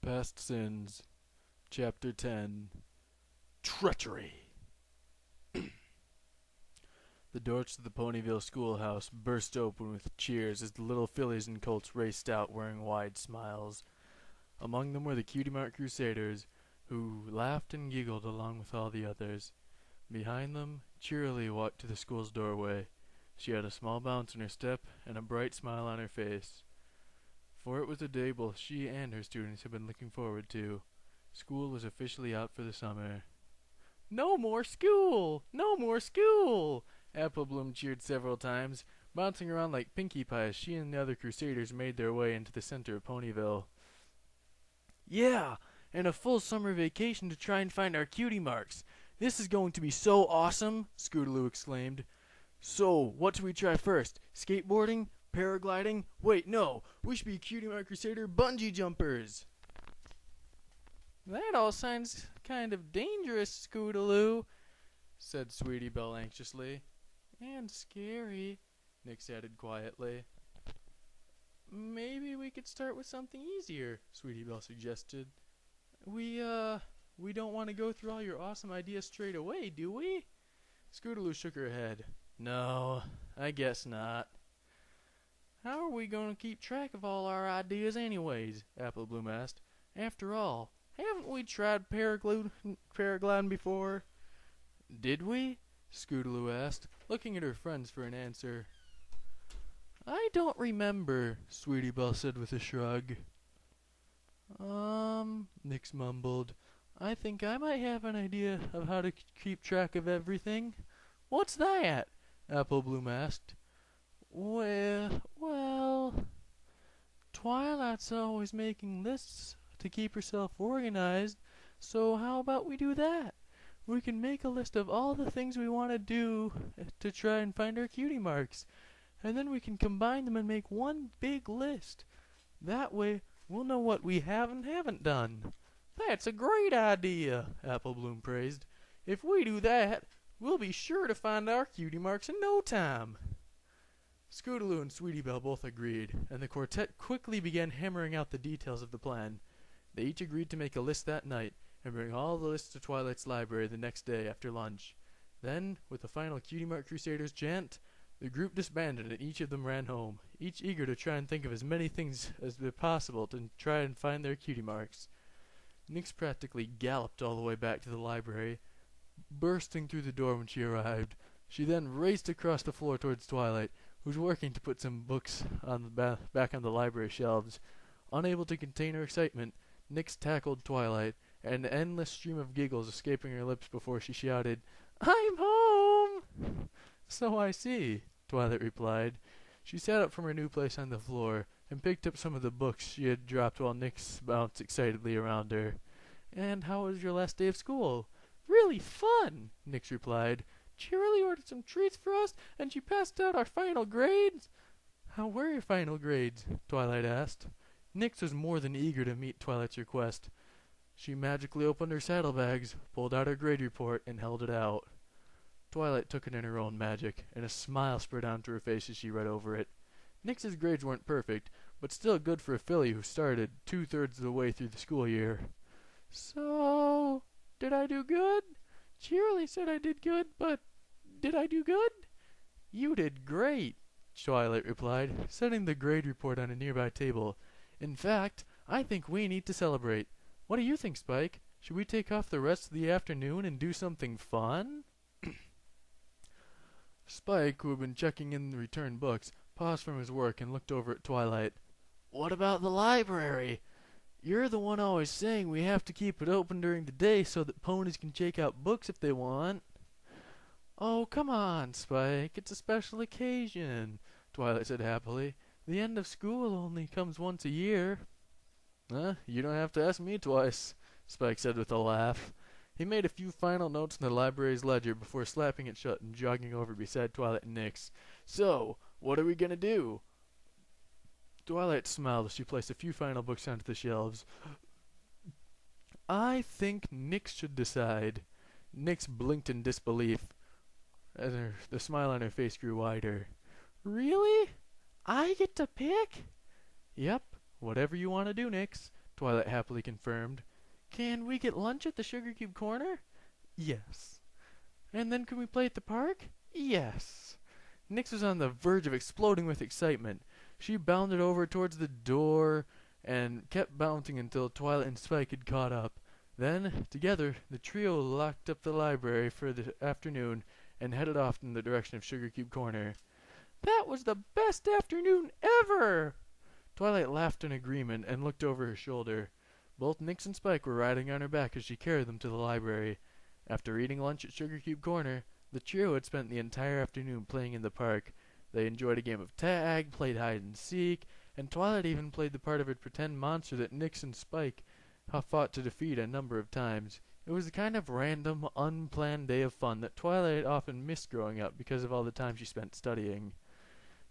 Past Sins, Chapter 10, Treachery. The doors to the Ponyville schoolhouse burst open with cheers as the little fillies and colts raced out wearing wide smiles. Among them were the Cutie Mark Crusaders, who laughed and giggled along with all the others. Behind them, Cheerily walked to the school's doorway. She had a small bounce in her step and a bright smile on her face. For it was a day both she and her students had been looking forward to. School was officially out for the summer. "No more school! No more school!" Apple Bloom cheered several times, bouncing around like Pinkie Pie as she and the other Crusaders made their way into the center of Ponyville. "Yeah, and a full summer vacation to try and find our cutie marks. This is going to be so awesome!" Scootaloo exclaimed. "So, what do we try first? Skateboarding? Paragliding? Wait, no! We should be Cutie Mark Crusader bungee jumpers!" "That all sounds kind of dangerous, Scootaloo," said Sweetie Belle anxiously. "And scary," Nyx added quietly. "Maybe we could start with something easier," Sweetie Belle suggested. We don't want to go through all your awesome ideas straight away, do we?" Scootaloo shook her head. "No, I guess not." "How are we going to keep track of all our ideas anyways?" Apple Bloom asked. "After all, haven't we tried paragliding before?" "Did we?" Scootaloo asked, looking at her friends for an answer. "I don't remember," Sweetie Belle said with a shrug. Nyx mumbled. "I think I might have an idea of how to keep track of everything." "What's that?" Apple Bloom asked. Well, Twilight's always making lists to keep herself organized, so how about we do that? We can make a list of all the things we want to do to try and find our cutie marks, and then we can combine them and make one big list. That way, we'll know what we have and haven't done." "That's a great idea," Apple Bloom praised. "If we do that, we'll be sure to find our cutie marks in no time." Scootaloo and Sweetie Belle both agreed, and the quartet quickly began hammering out the details of the plan. They each agreed to make a list that night, and bring all the lists to Twilight's library the next day after lunch. Then, with the final Cutie Mark Crusaders chant, the group disbanded and each of them ran home, each eager to try and think of as many things as possible to try and find their cutie marks. Nyx practically galloped all the way back to the library, bursting through the door when she arrived. She then raced across the floor towards Twilight, who was working to put some books on the back on the library shelves. Unable to contain her excitement, Nyx tackled Twilight, an endless stream of giggles escaping her lips before she shouted, "I'm home!" "So I see," Twilight replied. She sat up from her new place on the floor, and picked up some of the books she had dropped while Nyx bounced excitedly around her. "And how was your last day of school?" "Really fun," Nyx replied. "Cheerily ordered some treats for us, and she passed out our final grades." "How were your final grades?" Twilight asked. Nyx was more than eager to meet Twilight's request. She magically opened her saddlebags, pulled out her grade report, and held it out. Twilight took it in her own magic, and a smile spread onto her face as she read over it. Nyx's grades weren't perfect, but still good for a filly who started 2/3 of the way through the school year. "So, did I do good? Cheerily said I did good, but did I do good?" "You did great," Twilight replied, setting the grade report on a nearby table. "In fact, I think we need to celebrate. What do you think, Spike? Should we take off the rest of the afternoon and do something fun?" Spike, who had been checking in the returned books, paused from his work and looked over at Twilight. "What about the library? You're the one always saying we have to keep it open during the day so that ponies can check out books if they want." "Oh, come on, Spike. It's a special occasion," Twilight said happily. "The end of school only comes once a year." You don't have to ask me twice," Spike said with a laugh. He made a few final notes in the library's ledger before slapping it shut and jogging over beside Twilight and Nyx. "So, what are we gonna do?" Twilight smiled as she placed a few final books onto the shelves. "I think Nyx should decide." Nyx blinked in disbelief, as the smile on her face grew wider. "Really? I get to pick?" "Yep, whatever you want to do, Nyx," Twilight happily confirmed. Can we get lunch at the Sugar Cube Corner? Yes. And then can we play at the park? Yes. Nyx was on the verge of exploding with excitement. She bounded over towards the door and kept bouncing until Twilight and Spike had caught up. Then, together, the trio locked up the library for the afternoon and headed off in the direction of Sugar Cube Corner. That was the best afternoon ever! Twilight laughed in agreement and looked over her shoulder. Both Nyx and Spike were riding on her back as she carried them to the library. After eating lunch at Sugar Cube Corner, the trio had spent the entire afternoon playing in the park. They enjoyed a game of tag, played hide and seek, and Twilight even played the part of a pretend monster that Nyx and Spike fought to defeat a number of times. It was the kind of random, unplanned day of fun that Twilight often missed growing up because of all the time she spent studying.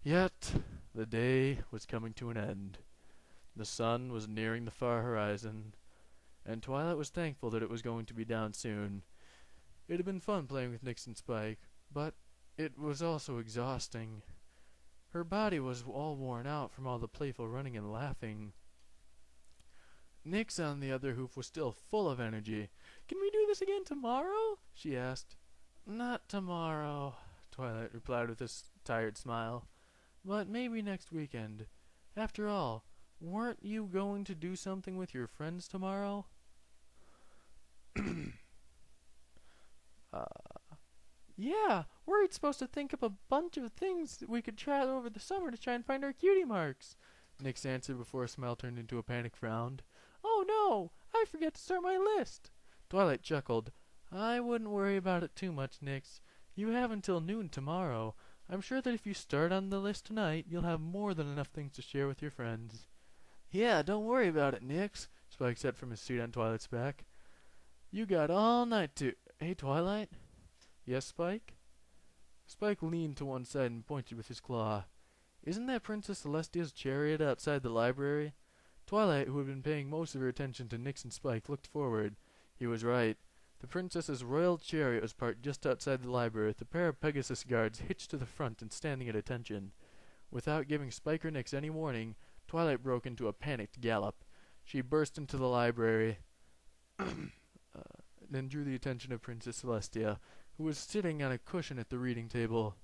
Yet, the day was coming to an end. The sun was nearing the far horizon, and Twilight was thankful that it was going to be down soon. It had been fun playing with Nyx and Spike, but it was also exhausting. Her body was all worn out from all the playful running and laughing. Nyx, on the other hoof, was still full of energy. Can we do this again tomorrow? She asked. Not tomorrow, Twilight replied with a tired smile. But maybe next weekend. After all, weren't you going to do something with your friends tomorrow? Yeah, we're supposed to think up a bunch of things that we could try over the summer to try and find our cutie marks. Nyx answered before a smile turned into a panic frown. Oh no, I forgot to start my list. Twilight chuckled. I wouldn't worry about it too much, Nyx. You have until noon tomorrow. I'm sure that if you start on the list tonight, you'll have more than enough things to share with your friends. Yeah, don't worry about it, Nyx, Spike said from his seat on Twilight's back. You got all night to... Hey, Twilight? Yes, Spike? Spike leaned to one side and pointed with his claw. Isn't that Princess Celestia's chariot outside the library? Twilight, who had been paying most of her attention to Nyx and Spike, looked forward. He was right. The princess's royal chariot was parked just outside the library with a pair of Pegasus guards hitched to the front and standing at attention. Without giving Spike or Nyx any warning, Twilight broke into a panicked gallop. She burst into the library, then drew the attention of Princess Celestia, who was sitting on a cushion at the reading table.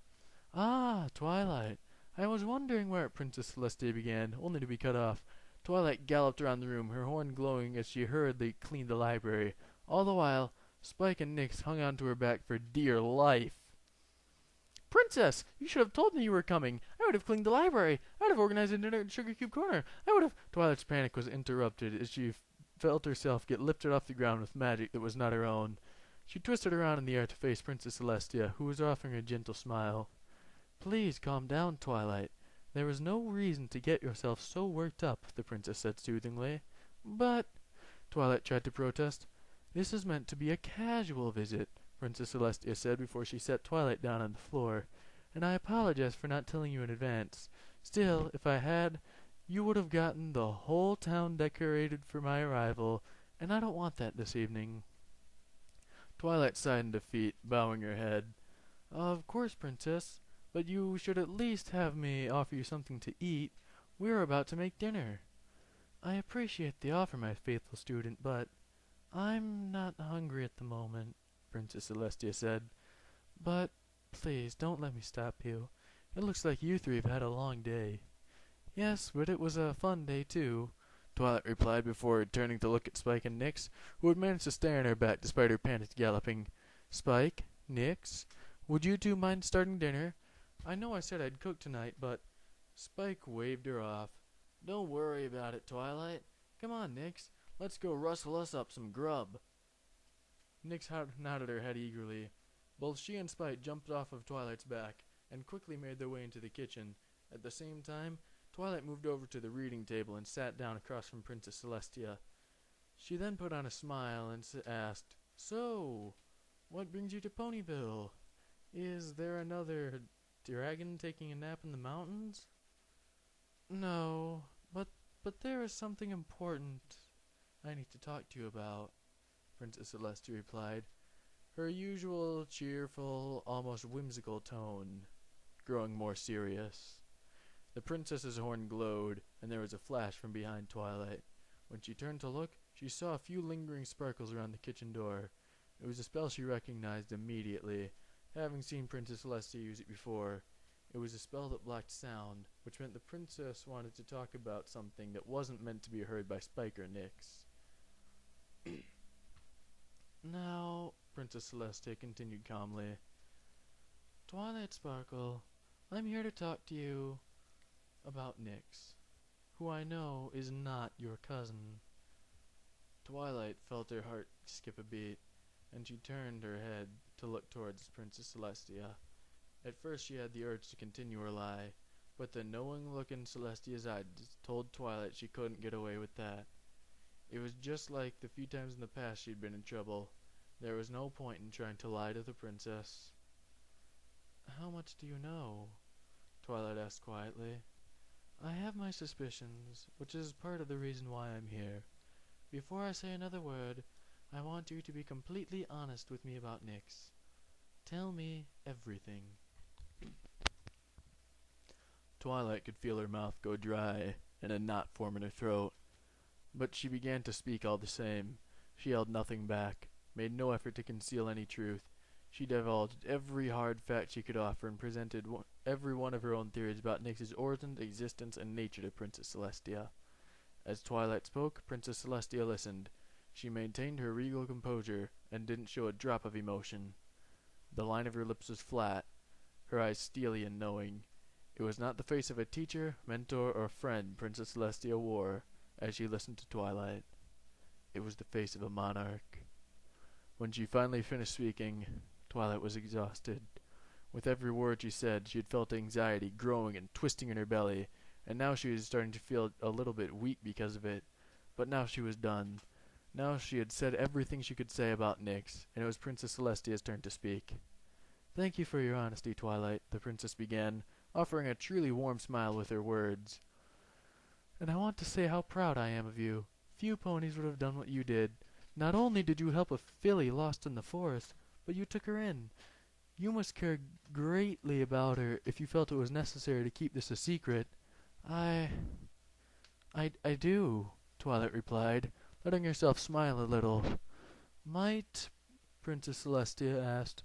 Ah, Twilight. I was wondering where Princess Celestia began, only to be cut off. Twilight galloped around the room, her horn glowing as she hurriedly cleaned the library. All the while, Spike and Nyx hung on to her back for dear life. Princess, you should have told me you were coming. I would have cleaned the library. I would have organized a dinner at Sugar Cube Corner. I would have... Twilight's panic was interrupted as she felt herself get lifted off the ground with magic that was not her own. She twisted around in the air to face Princess Celestia, who was offering a gentle smile. Please calm down, Twilight. There is no reason to get yourself so worked up, the princess said soothingly. But, Twilight tried to protest. This is meant to be a casual visit, Princess Celestia said before she set Twilight down on the floor. And I apologize for not telling you in advance. Still, if I had, you would have gotten the whole town decorated for my arrival, and I don't want that this evening. Twilight sighed in defeat, bowing her head. Of course, Princess, but you should at least have me offer you something to eat. We are about to make dinner. I appreciate the offer, my faithful student, but I'm not hungry at the moment, Princess Celestia said. But please, don't let me stop you. It looks like you three have had a long day. Yes, but it was a fun day, too, Twilight replied before turning to look at Spike and Nyx, who had managed to stay on her back despite her panicked galloping. Spike, Nyx, would you two mind starting dinner? I know I said I'd cook tonight, but... Spike waved her off. Don't worry about it, Twilight. Come on, Nyx. Let's go rustle us up some grub. Nyx nodded her head eagerly. Both she and Spike jumped off of Twilight's back and quickly made their way into the kitchen. At the same time, Twilight moved over to the reading table and sat down across from Princess Celestia. She then put on a smile and asked, So, what brings you to Ponyville? Is there another dragon taking a nap in the mountains? No, but there is something important I need to talk to you about, Princess Celestia replied, her usual cheerful, almost whimsical tone growing more serious. The princess's horn glowed, and there was a flash from behind Twilight. When she turned to look, she saw a few lingering sparkles around the kitchen door. It was a spell she recognized immediately, having seen Princess Celestia use it before. It was a spell that blocked sound, which meant the princess wanted to talk about something that wasn't meant to be heard by Spike or Nyx. Now, Princess Celestia continued calmly, Twilight Sparkle, I'm here to talk to you about Nyx, who I know is not your cousin. Twilight felt her heart skip a beat, and she turned her head to look towards Princess Celestia. At first she had the urge to continue her lie, but the knowing look in Celestia's eyes told Twilight she couldn't get away with that. It was just like the few times in the past she'd been in trouble. There was no point in trying to lie to the princess. How much do you know? Twilight asked quietly. I have my suspicions, which is part of the reason why I'm here. Before I say another word, I want you to be completely honest with me about Nyx. Tell me everything. Twilight could feel her mouth go dry and a knot form in her throat. But she began to speak all the same. She held nothing back, made no effort to conceal any truth. She divulged every hard fact she could offer and presented every one of her own theories about Nyx's origin, existence, and nature to Princess Celestia. As Twilight spoke, Princess Celestia listened. She maintained her regal composure and didn't show a drop of emotion. The line of her lips was flat, her eyes steely and knowing. It was not the face of a teacher, mentor, or friend Princess Celestia wore as she listened to Twilight. It was the face of a monarch. When she finally finished speaking, Twilight was exhausted. With every word she said, she had felt anxiety growing and twisting in her belly, and now she was starting to feel a little bit weak because of it. But now she was done. Now she had said everything she could say about Nyx, and it was Princess Celestia's turn to speak. Thank you for your honesty, Twilight, the princess began, offering a truly warm smile with her words. And I want to say how proud I am of you. Few ponies would have done what you did. Not only did you help a filly lost in the forest, but you took her in. You must care greatly about her if you felt it was necessary to keep this a secret. I do, Twilight replied, letting herself smile a little. Might, Princess Celestia asked,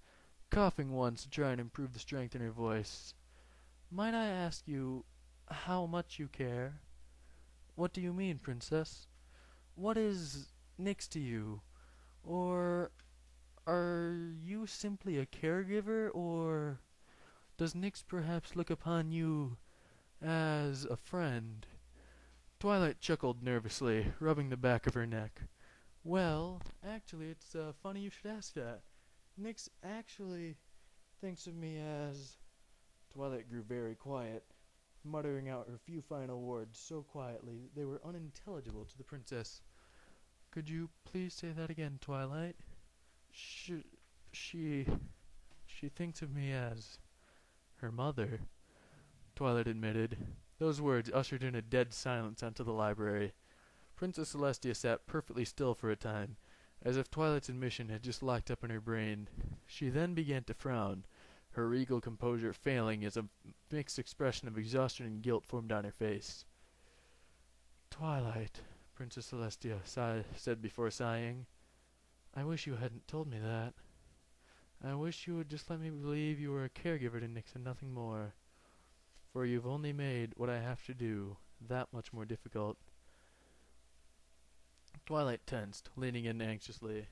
coughing once to try and improve the strength in her voice. Might I ask you how much you care? What do you mean, Princess? What is Nyx to you? Or are you simply a caregiver, or does Nyx perhaps look upon you as a friend? Twilight chuckled nervously, rubbing the back of her neck. Well, actually, it's funny you should ask that. Nyx actually thinks of me as... Twilight grew very quiet, muttering out her few final words so quietly that they were unintelligible to the princess. Could you please say that again, Twilight? She thinks of me as her mother, Twilight admitted. Those words ushered in a dead silence onto the library. Princess Celestia sat perfectly still for a time, as if Twilight's admission had just locked up in her brain. She then began to frown, her regal composure failing as a mixed expression of exhaustion and guilt formed on her face. Twilight, Princess Celestia said before sighing, I wish you hadn't told me that. I wish you would just let me believe you were a caregiver to Nyx and nothing more. For you've only made what I have to do that much more difficult. Twilight tensed, leaning in anxiously.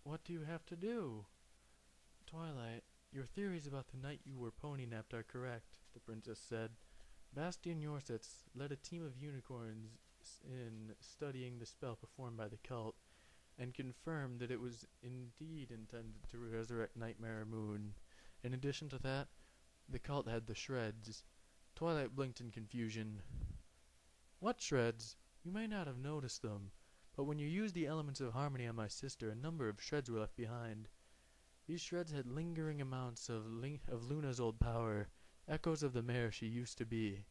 What do you have to do? Twilight, your theories about the night you were pony-napped are correct, the princess said. Bastian Yorsitz led a team of unicorns in studying the spell performed by the cult, and confirmed that it was indeed intended to resurrect Nightmare Moon. In addition to that, the cult had the shreds. Twilight blinked in confusion. What shreds? You may not have noticed them, but when you used the elements of harmony on my sister, a number of shreds were left behind. These shreds had lingering amounts of Luna's old power, echoes of the mare she used to be.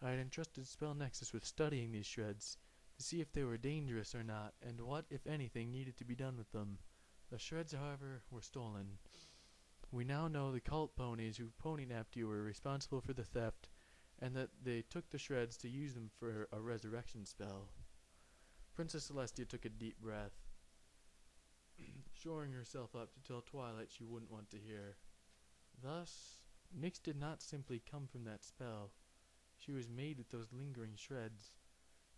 I had entrusted Spell Nexus with studying these shreds, to see if they were dangerous or not, and what, if anything, needed to be done with them. The shreds, however, were stolen. We now know the cult ponies who pony-napped you were responsible for the theft, and that they took the shreds to use them for a resurrection spell. Princess Celestia took a deep breath, shoring herself up to tell Twilight she wouldn't want to hear. Thus, Nyx did not simply come from that spell. She was made with those lingering shreds.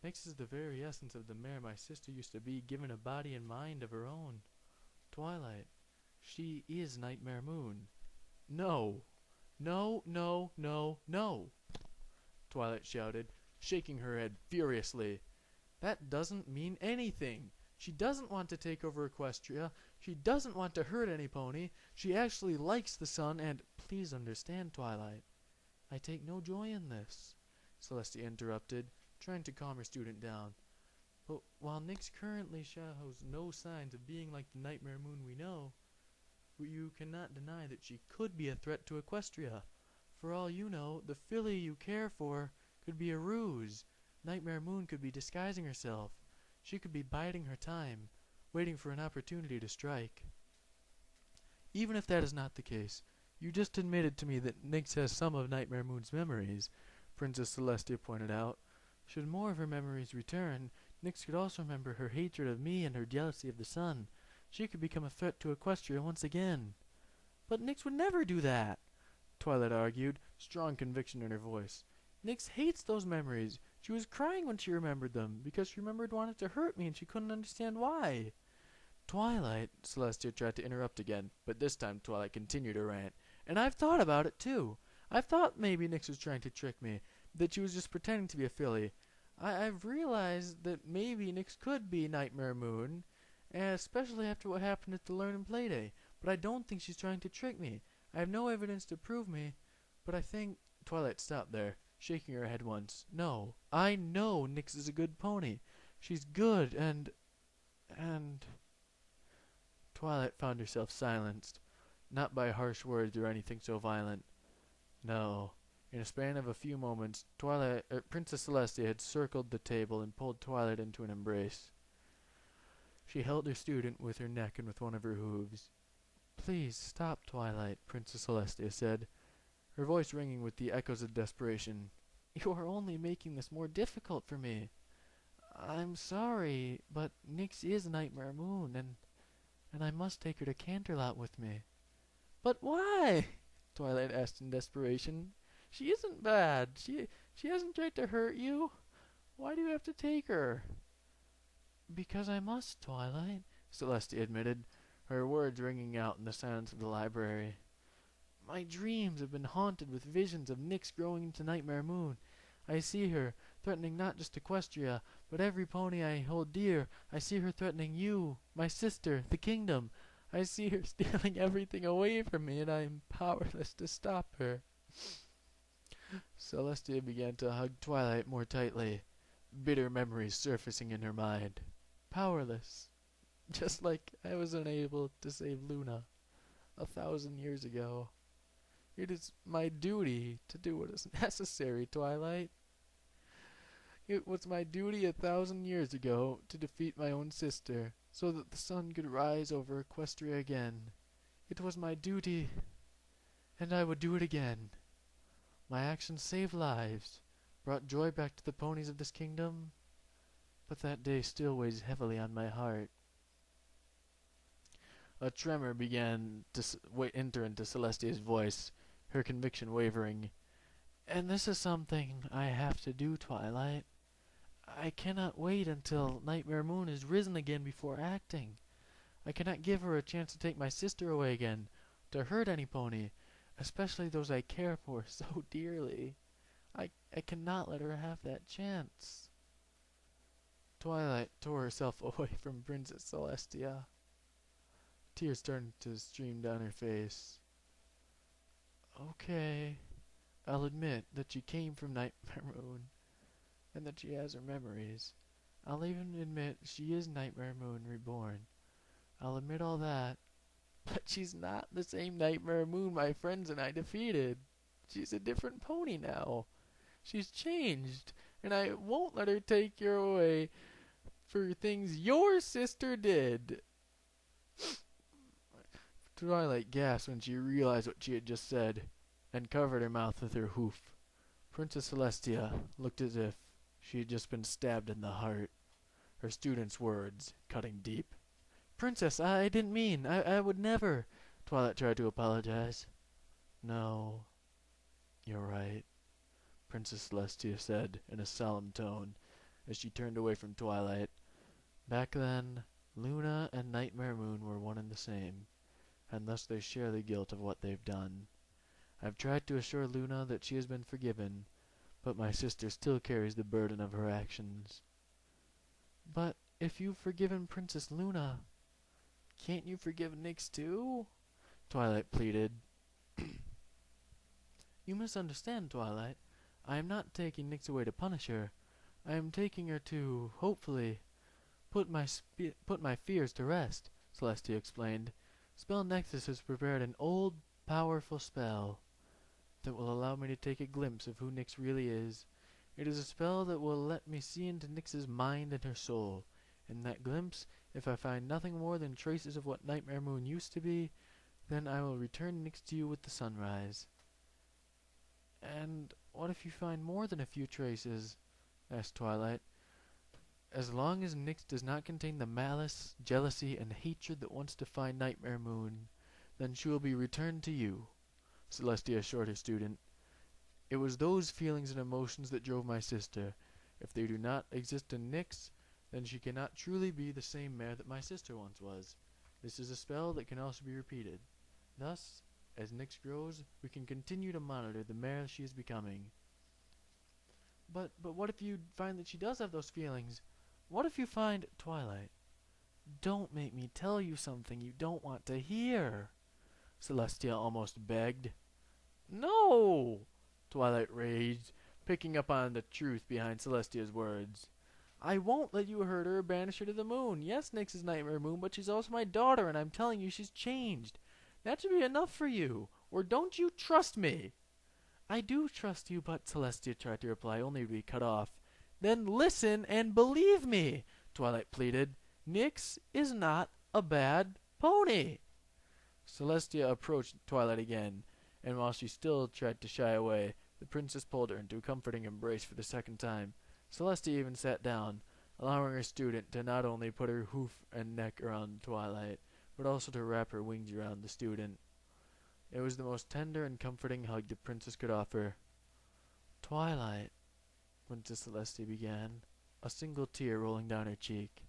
Nyx is the very essence of the mare my sister used to be, given a body and mind of her own. Twilight, she is Nightmare Moon. No! No, no, no, no! Twilight shouted, shaking her head furiously. That doesn't mean anything. She doesn't want to take over Equestria. She doesn't want to hurt any pony. She actually likes the sun and— Please understand, Twilight. I take no joy in this, Celestia interrupted, trying to calm her student down. But while Nyx currently shows no signs of being like the Nightmare Moon we know, you cannot deny that she could be a threat to Equestria. For all you know, the filly you care for could be a ruse. Nightmare Moon could be disguising herself. She could be biding her time, waiting for an opportunity to strike. Even if that is not the case, you just admitted to me that Nyx has some of Nightmare Moon's memories, Princess Celestia pointed out. Should more of her memories return, Nyx could also remember her hatred of me and her jealousy of the sun. She could become a threat to Equestria once again. But Nyx would never do that, Twilight argued, strong conviction in her voice. Nyx hates those memories. She was crying when she remembered them, because she remembered wanting to hurt me and she couldn't understand why. Twilight, Celestia tried to interrupt again, but this time Twilight continued her rant. And I've thought about it too. I've thought maybe Nyx was trying to trick me, that she was just pretending to be a filly. I've realized that maybe Nyx could be Nightmare Moon, especially after what happened at the Learn and Play Day. But I don't think she's trying to trick me. I have no evidence to prove me, but I think— Twilight stopped there, shaking her head once. No, I know Nyx is a good pony. She's good and— Twilight found herself silenced, not by harsh words or anything so violent. No. In a span of a few moments, Princess Celestia had circled the table and pulled Twilight into an embrace. She held her student with her neck and with one of her hooves. Please stop, Twilight, Princess Celestia said, her voice ringing with the echoes of desperation. You are only making this more difficult for me. I'm sorry, but Nyx is Nightmare Moon, and I must take her to Canterlot with me. But why? Twilight asked in desperation. She isn't bad. She hasn't tried to hurt you. Why do you have to take her? Because I must, Twilight, Celestia admitted, her words ringing out in the silence of the library. My dreams have been haunted with visions of Nyx growing into Nightmare Moon. I see her, threatening not just Equestria, but every pony I hold dear. I see her threatening you, my sister, the kingdom. I see her stealing everything away from me, and I am powerless to stop her. Celestia began to hug Twilight more tightly, bitter memories surfacing in her mind. Powerless. Just like I was unable to save Luna 1,000 years ago. It is my duty to do what is necessary, Twilight. It was my duty 1,000 years ago to defeat my own sister, so that the sun could rise over Equestria again. It was my duty, and I would do it again. My actions saved lives, brought joy back to the ponies of this kingdom, but that day still weighs heavily on my heart. A tremor began to enter into Celestia's voice, her conviction wavering. And this is something I have to do, Twilight. I cannot wait until Nightmare Moon is risen again before acting. I cannot give her a chance to take my sister away again, to hurt any pony, especially those I care for so dearly. I cannot let her have that chance. Twilight tore herself away from Princess Celestia. Tears started to stream down her face. Okay, I'll admit that she came from Nightmare Moon, and that she has her memories. I'll even admit she is Nightmare Moon reborn. I'll admit all that. But she's not the same Nightmare Moon my friends and I defeated. She's a different pony now. She's changed, and I won't let her take you away for things your sister did. Twilight gasped when she realized what she had just said, and covered her mouth with her hoof. Princess Celestia looked as if she had just been stabbed in the heart. her student's words cutting deep. Princess, I didn't mean. I would never. Twilight tried to apologize. No, you're right, Princess Celestia said in a solemn tone as she turned away from Twilight. Back then, Luna and Nightmare Moon were one and the same, and thus they share the guilt of what they've done. I've tried to assure Luna that she has been forgiven, but my sister still carries the burden of her actions. But if you've forgiven Princess Luna, can't you forgive Nyx too? Twilight pleaded. You misunderstand, Twilight. I am not taking Nyx away to punish her. I am taking her to, hopefully, put my fears to rest, Celestia explained. Spell Nexus has prepared an old, powerful spell that will allow me to take a glimpse of who Nyx really is. It is a spell that will let me see into Nyx's mind and her soul. In that glimpse, if I find nothing more than traces of what Nightmare Moon used to be, then I will return Nyx to you with the sunrise. And what if you find more than a few traces? Asked Twilight. As long as Nyx does not contain the malice, jealousy, and hatred that once defined Nightmare Moon, then she will be returned to you, Celestia assured her student. It was those feelings and emotions that drove my sister. If they do not exist in Nyx, then she cannot truly be the same mare that my sister once was. This is a spell that can also be repeated. Thus, as Nyx grows, we can continue to monitor the mare she is becoming. But what if you find that she does have those feelings? What if you find... Twilight, don't make me tell you something you don't want to hear, Celestia almost begged. No! Twilight raged, picking up on the truth behind Celestia's words. I won't let you hurt her or banish her to the moon. Yes, Nyx is Nightmare Moon, but she's also my daughter, and I'm telling you she's changed. That should be enough for you. Or don't you trust me? I do trust you, but Celestia tried to reply, only to be cut off. Then listen and believe me, Twilight pleaded. Nyx is not a bad pony. Celestia approached Twilight again, and while she still tried to shy away, the princess pulled her into a comforting embrace for the second time. Celestia even sat down, allowing her student to not only put her hoof and neck around Twilight, but also to wrap her wings around the student. It was the most tender and comforting hug the princess could offer. Twilight, Princess Celestia began, a single tear rolling down her cheek.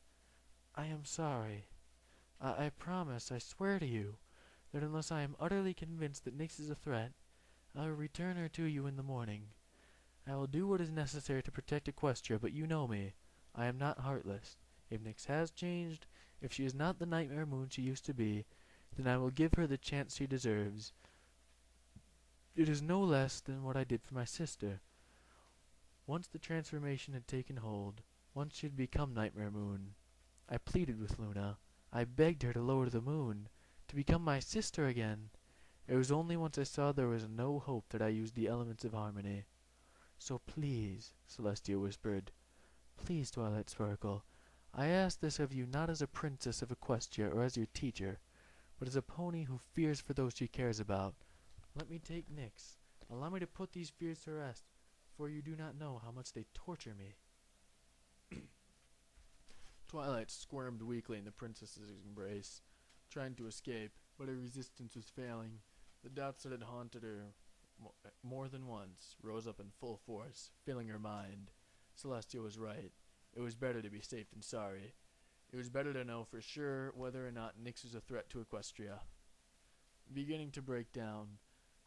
I am sorry. I promise, I swear to you, that unless I am utterly convinced that Nyx is a threat, I will return her to you in the morning. I will do what is necessary to protect Equestria, but you know me. I am not heartless. If Nyx has changed, if she is not the Nightmare Moon she used to be, then I will give her the chance she deserves. It is no less than what I did for my sister. Once the transformation had taken hold, once she had become Nightmare Moon, I pleaded with Luna. I begged her to lower to the moon, to become my sister again. It was only once I saw there was no hope that I used the elements of harmony. So please, Celestia whispered, please, Twilight Sparkle, I ask this of you not as a princess of Equestria or as your teacher, but as a pony who fears for those she cares about. Let me take Nyx. Allow me to put these fears to rest, for you do not know how much they torture me. Twilight squirmed weakly in the princess's embrace, trying to escape, but her resistance was failing. The doubts that had haunted her more than once rose up in full force, filling her mind. Celestia was right. It was better to be safe than sorry. It was better to know for sure whether or not Nyx was a threat to Equestria. Beginning to break down,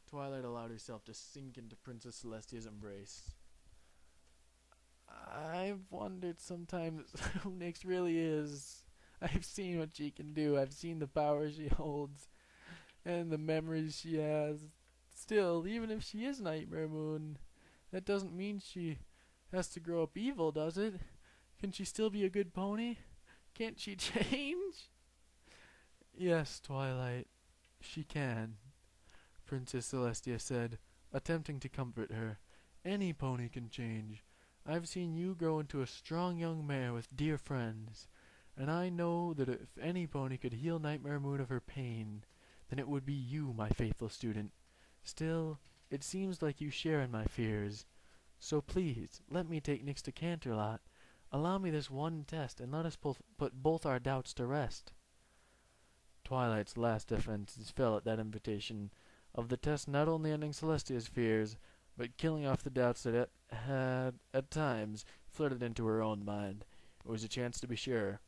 Twilight allowed herself to sink into Princess Celestia's embrace. I've wondered sometimes who Nyx really is. I've seen what she can do. I've seen the power she holds and the memories she has. Still, even if she is Nightmare Moon, that doesn't mean she has to grow up evil, does it? Can she still be a good pony? Can't she change? Yes, Twilight, she can, Princess Celestia said, attempting to comfort her. Any pony can change. I've seen you grow into a strong young mare with dear friends, and I know that if any pony could heal Nightmare Moon of her pain, then it would be you, my faithful student. Still, it seems like you share in my fears. So please, let me take Nyx to Canterlot. Allow me this one test, and let us put both our doubts to rest. Twilight's last defenses fell at that invitation of the test not only ending Celestia's fears, but killing off the doubts that it had, at times, flitted into her own mind. It was a chance to be sure,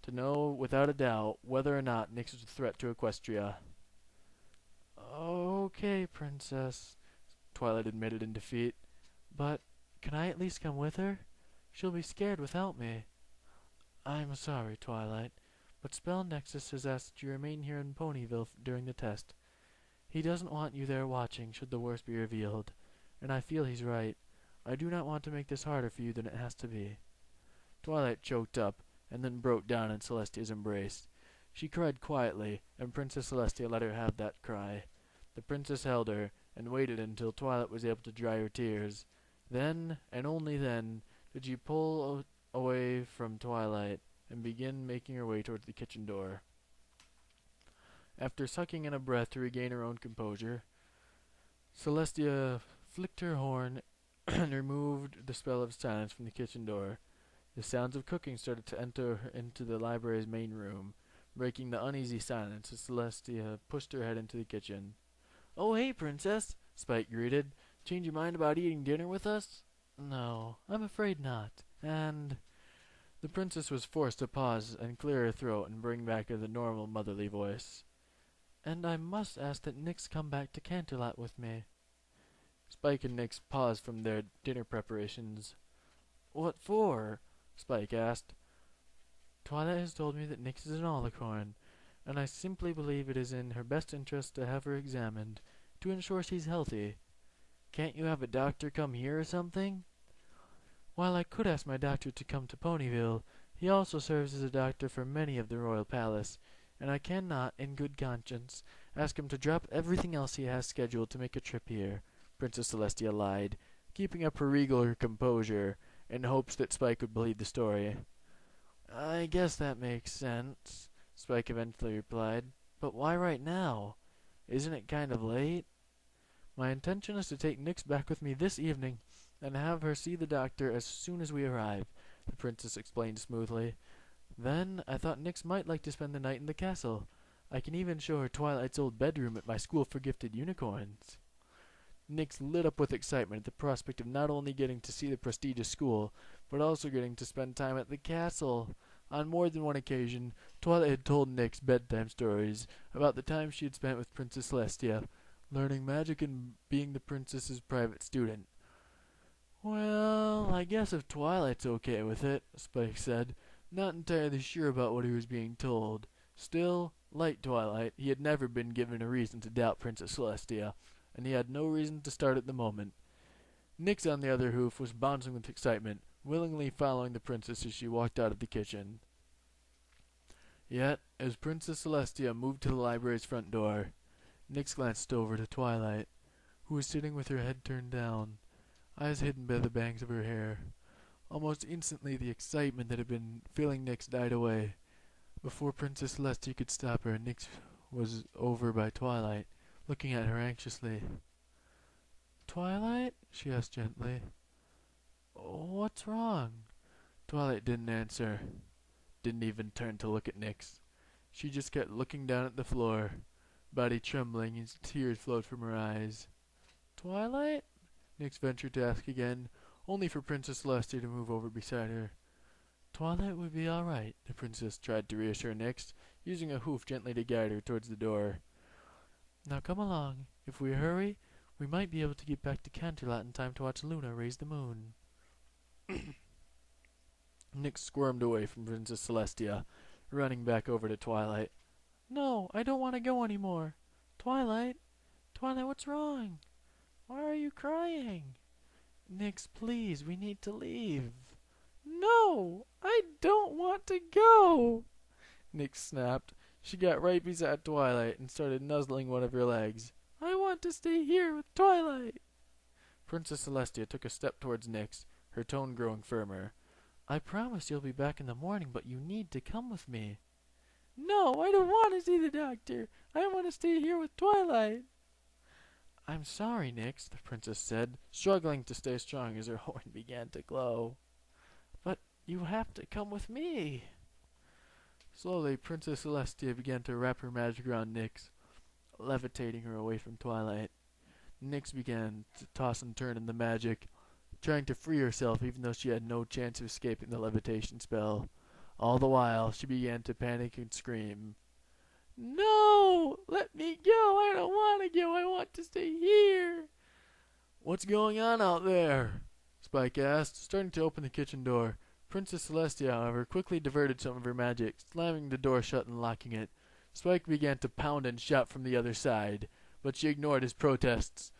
to know without a doubt whether or not Nyx was a threat to Equestria. Okay, Princess, Twilight admitted in defeat, but can I at least come with her? She'll be scared without me. I'm sorry, Twilight, but Spell Nexus has asked that you remain here in Ponyville during the test. He doesn't want you there watching should the worst be revealed, and I feel he's right. I do not want to make this harder for you than it has to be. Twilight choked up, and then broke down in Celestia's embrace. She cried quietly, and Princess Celestia let her have that cry. The princess held her, and waited until Twilight was able to dry her tears. Then, and only then, did she pull away from Twilight, and begin making her way towards the kitchen door. After sucking in a breath to regain her own composure, Celestia flicked her horn and removed the spell of silence from the kitchen door. The sounds of cooking started to enter into the library's main room, breaking the uneasy silence as Celestia pushed her head into the kitchen. "Oh, hey, Princess," Spike greeted. "Change your mind about eating dinner with us?" "No, I'm afraid not. And—" The princess was forced to pause and clear her throat and bring back the normal motherly voice. "And I must ask that Nyx come back to Canterlot with me." Spike and Nyx paused from their dinner preparations. "What for?" Spike asked. "Twilight has told me that Nyx is an alicorn, and I simply believe it is in her best interest to have her examined, to ensure she's healthy. Can't you have a doctor come here or something?" "While I could ask my doctor to come to Ponyville, he also serves as a doctor for many of the royal palace, and I cannot, in good conscience, ask him to drop everything else he has scheduled to make a trip here," Princess Celestia lied, keeping up her regal composure in hopes that Spike would believe the story. "I guess that makes sense," Spike eventually replied. "But why right now? Isn't it kind of late?" "My intention is to take Nyx back with me this evening, and have her see the doctor as soon as we arrive," the princess explained smoothly. "Then I thought Nyx might like to spend the night in the castle. I can even show her Twilight's old bedroom at my school for gifted unicorns." Nyx lit up with excitement at the prospect of not only getting to see the prestigious school, but also getting to spend time at the castle. On more than one occasion, Twilight had told Nyx bedtime stories about the time she had spent with Princess Celestia, learning magic and being the princess's private student. "Well, I guess if Twilight's okay with it," Spike said, not entirely sure about what he was being told. Still, like Twilight, he had never been given a reason to doubt Princess Celestia, and he had no reason to start at the moment. Nyx, on the other hoof, was bouncing with excitement, willingly following the princess as she walked out of the kitchen. Yet, as Princess Celestia moved to the library's front door, Nyx glanced over to Twilight, who was sitting with her head turned down, eyes hidden by the bangs of her hair. Almost instantly the excitement that had been filling Nyx died away. Before Princess Celestia could stop her, Nyx was over by Twilight, looking at her anxiously. "Twilight?" she asked gently. "What's wrong?" Twilight didn't answer. Didn't even turn to look at Nyx. She just kept looking down at the floor, body trembling as tears flowed from her eyes. "Twilight?" Nyx ventured to ask again, only for Princess Celestia to move over beside her. "Twilight would be all right," the princess tried to reassure Nyx, using a hoof gently to guide her towards the door. "Now come along. If we hurry, we might be able to get back to Canterlot in time to watch Luna raise the moon." Nyx squirmed away from Princess Celestia, running back over to Twilight. "No, I don't want to go anymore. Twilight? Twilight, what's wrong? Why are you crying?" "Nyx, please, we need to leave." "No, I don't want to go," Nyx snapped. She got right beside Twilight and started nuzzling one of her legs. "I want to stay here with Twilight." Princess Celestia took a step towards Nyx, her tone growing firmer. "I promise you'll be back in the morning, but you need to come with me." "No, I don't want to see the doctor. I want to stay here with Twilight." "I'm sorry, Nyx," the princess said, struggling to stay strong as her horn began to glow. "But You have to come with me. Slowly, Princess Celestia began to wrap her magic around Nyx, levitating her away from Twilight. Nyx began to toss and turn in the magic, trying to free herself even though she had no chance of escaping the levitation spell. All the while, she began to panic and scream. No! Let me go! I don't want to go! I want to stay here! What's going on out there? Spike asked, starting to open the kitchen door. Princess Celestia, however, quickly diverted some of her magic, slamming the door shut and locking it. Spike began to pound and shout from the other side, but she ignored his protests.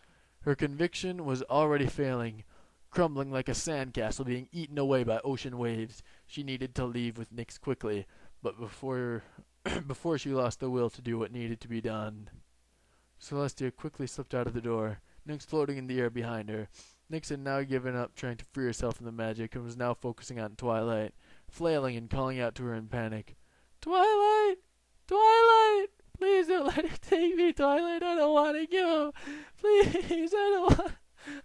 Her conviction was already failing, crumbling like a sandcastle being eaten away by ocean waves. She needed to leave with Nyx quickly, but before she lost the will to do what needed to be done. Celestia quickly slipped out of the door, Nyx floating in the air behind her. Nyx had now given up trying to free herself from the magic and was now focusing on Twilight, flailing and calling out to her in panic. Twilight! Twilight! Please don't let her take me, Twilight. I don't want to go. Please, I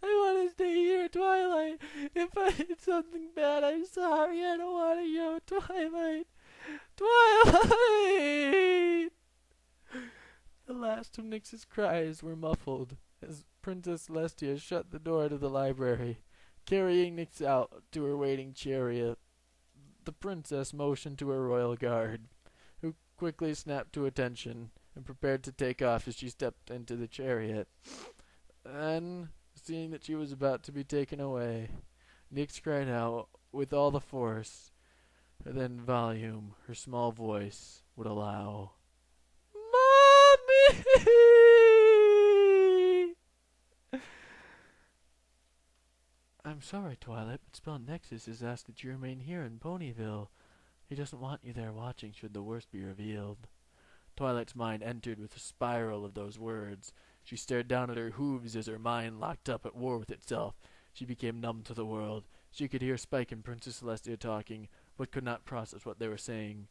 want to stay here, Twilight. If I did something bad, I'm sorry. I don't want to go, Twilight. Twilight! The last of Nyx's cries were muffled as Princess Celestia shut the door to the library, carrying Nyx out to her waiting chariot. The princess motioned to her royal guard, who quickly snapped to attention and prepared to take off as she stepped into the chariot. Then, seeing that she was about to be taken away, Nyx cried out with all the force, then volume her small voice would allow. Mommy! I'm sorry, Twilight, but Spell Nexus has asked that you remain here in Ponyville. He doesn't want you there watching should the worst be revealed. Twilight's mind entered with a spiral of those words. She stared down at her hooves as her mind locked up at war with itself. She became numb to the world. She could hear Spike and Princess Celestia talking, but could not process what they were saying.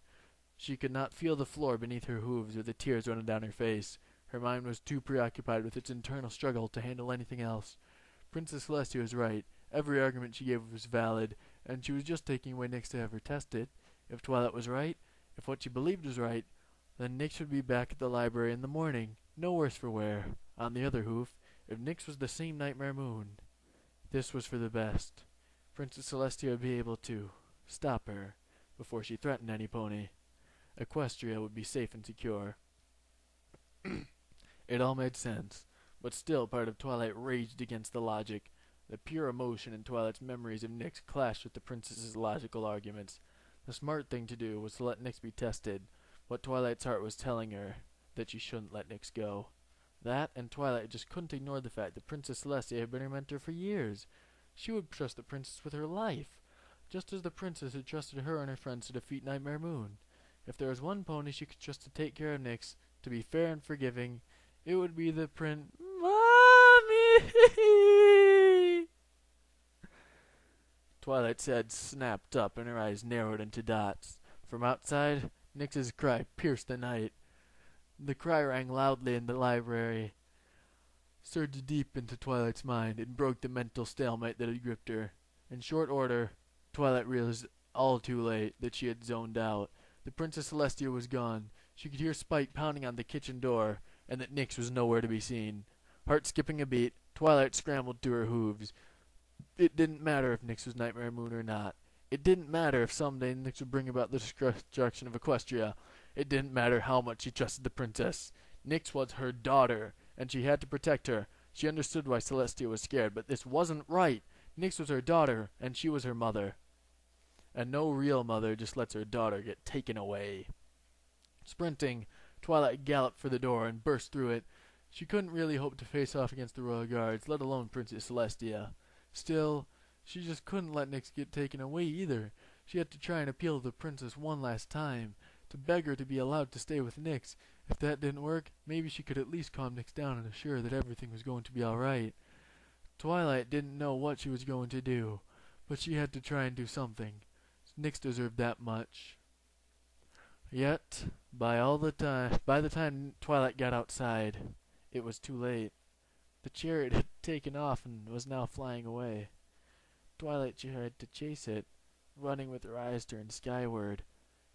She could not feel the floor beneath her hooves or the tears running down her face. Her mind was too preoccupied with its internal struggle to handle anything else. Princess Celestia was right. Every argument she gave was valid, and she was just taking away Nyx to have her tested. If Twilight was right, if what she believed was right, then Nyx would be back at the library in the morning, no worse for wear. On the other hoof, if Nyx was the same Nightmare Moon, this was for the best. Princess Celestia would be able to stop her before she threatened any pony. Equestria would be safe and secure. It all made sense, but still part of Twilight raged against the logic. The pure emotion in Twilight's memories of Nyx clashed with the princess's logical arguments. The smart thing to do was to let Nyx be tested, but Twilight's heart was telling her that she shouldn't let Nyx go. That, and Twilight just couldn't ignore the fact that Princess Celestia had been her mentor for years. She would trust the princess with her life, just as the princess had trusted her and her friends to defeat Nightmare Moon. If there was one pony she could trust to take care of Nyx, to be fair and forgiving, it would be the Mommy! Twilight's head snapped up and her eyes narrowed into dots. From outside, Nyx's cry pierced the night. The cry rang loudly in the library, surged deep into Twilight's mind, and broke the mental stalemate that had gripped her. In short order, Twilight realized all too late that she had zoned out. The Princess Celestia was gone. She could hear Spike pounding on the kitchen door, and that Nyx was nowhere to be seen. Heart skipping a beat, Twilight scrambled to her hooves. It didn't matter if Nyx was Nightmare Moon or not. It didn't matter if someday Nyx would bring about the destruction of Equestria. It didn't matter how much she trusted the princess. Nyx was her daughter, and she had to protect her. She understood why Celestia was scared, but this wasn't right. Nyx was her daughter, and she was her mother. And no real mother just lets her daughter get taken away. Sprinting, Twilight galloped for the door and burst through it. She couldn't really hope to face off against the royal guards, let alone Princess Celestia. Still, she just couldn't let Nyx get taken away either. She had to try and appeal to the princess one last time, to beg her to be allowed to stay with Nyx. If that didn't work, maybe she could at least calm Nyx down and assure her that everything was going to be alright. Twilight didn't know what she was going to do, but she had to try and do something. Nyx deserved that much. Yet, by the time Twilight got outside, it was too late. The chariot had taken off and was now flying away. Twilight tried to chase it, running with her eyes turned skyward.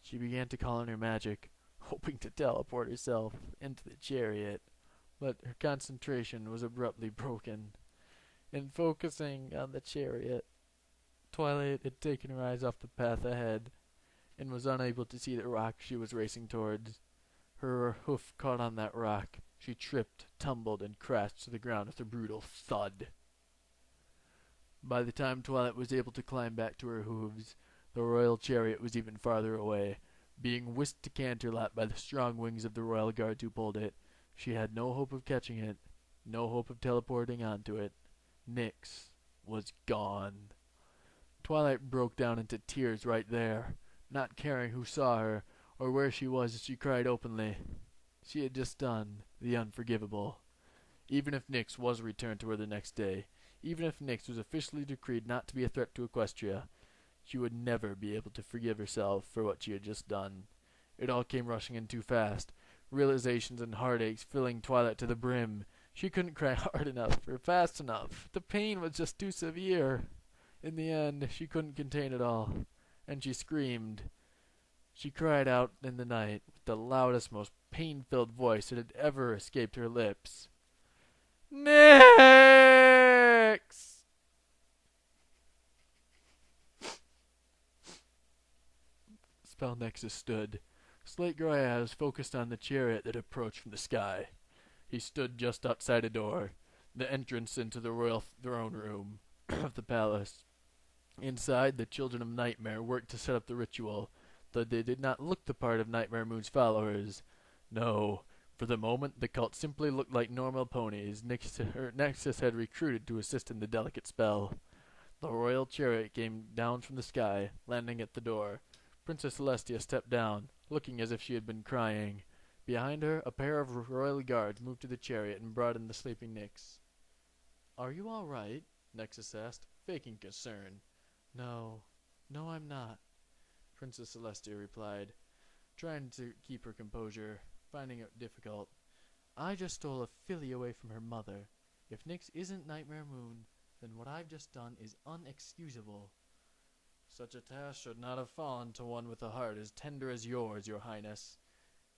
She began to call on her magic, hoping to teleport herself into the chariot, but her concentration was abruptly broken. In focusing on the chariot, Twilight had taken her eyes off the path ahead and was unable to see the rock she was racing towards. Her hoof caught on that rock. She tripped, tumbled, and crashed to the ground with a brutal thud. By the time Twilight was able to climb back to her hooves, the royal chariot was even farther away. Being whisked to Canterlot by the strong wings of the royal guards who pulled it, she had no hope of catching it, no hope of teleporting onto it. Nyx was gone. Twilight broke down into tears right there, not caring who saw her or where she was as she cried openly. She had just done the unforgivable. Even if Nyx was returned to her the next day, even if Nyx was officially decreed not to be a threat to Equestria, she would never be able to forgive herself for what she had just done. It all came rushing in too fast, realizations and heartaches filling Twilight to the brim. She couldn't cry hard enough or fast enough. The pain was just too severe. In the end, she couldn't contain it all, and she screamed. She cried out in the night with the loudest, most pain-filled voice that had ever escaped her lips. Nyx! Spell Nexus stood, slate-gray eyes focused on the chariot that approached from the sky. He stood just outside a door, the entrance into the royal throne room of the palace. Inside, the children of Nightmare worked to set up the ritual, though they did not look the part of Nightmare Moon's followers. No, for the moment the cult simply looked like normal ponies Nexus had recruited to assist in the delicate spell. The royal chariot came down from the sky, landing at the door. Princess Celestia stepped down, looking as if she had been crying. Behind her, a pair of royal guards moved to the chariot and brought in the sleeping Nyx. "Are you all right?" Nexus asked, faking concern. No, I'm not," Princess Celestia replied, trying to keep her composure, finding it difficult. "I just stole a filly away from her mother. If Nyx isn't Nightmare Moon, then what I've just done is unexcusable." "Such a task should not have fallen to one with a heart as tender as yours, your highness,"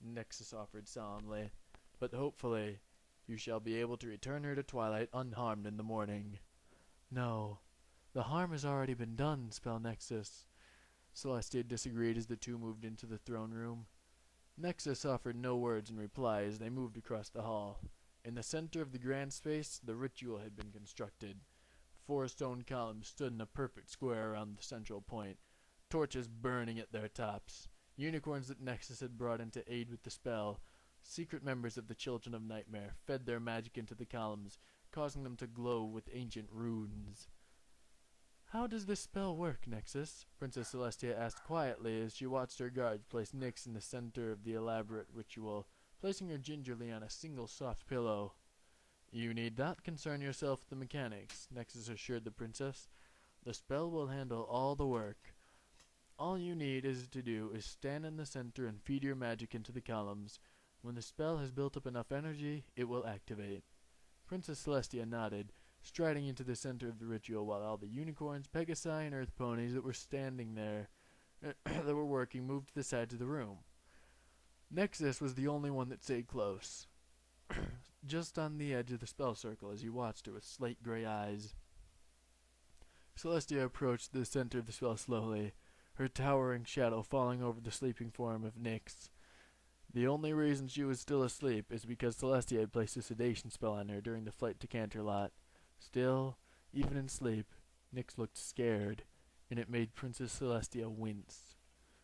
Nexus offered solemnly. "But hopefully, you shall be able to return her to Twilight unharmed in the morning." "No, the harm has already been done, Spell Nexus." Celestia disagreed as the two moved into the throne room. Nexus offered no words in reply as they moved across the hall. In the center of the grand space, the ritual had been constructed. 4 stone columns stood in a perfect square around the central point, torches burning at their tops. Unicorns that Nexus had brought in to aid with the spell, secret members of the Children of Nightmare, fed their magic into the columns, causing them to glow with ancient runes. "How does this spell work, Nexus?" Princess Celestia asked quietly as she watched her guards place Nyx in the center of the elaborate ritual, placing her gingerly on a single soft pillow. "You need not concern yourself with the mechanics," Nexus assured the princess. "The spell will handle all the work. All you need is stand in the center and feed your magic into the columns. When the spell has built up enough energy, it will activate." Princess Celestia nodded, striding into the center of the ritual while all the unicorns, pegasi, and earth ponies that were standing there that were working moved to the sides of the room. Nexus was the only one that stayed close, just on the edge of the spell circle as he watched her with slate-gray eyes. Celestia approached the center of the spell slowly, her towering shadow falling over the sleeping form of Nyx. The only reason she was still asleep is because Celestia had placed a sedation spell on her during the flight to Canterlot. Still, even in sleep, Nyx looked scared, and it made Princess Celestia wince.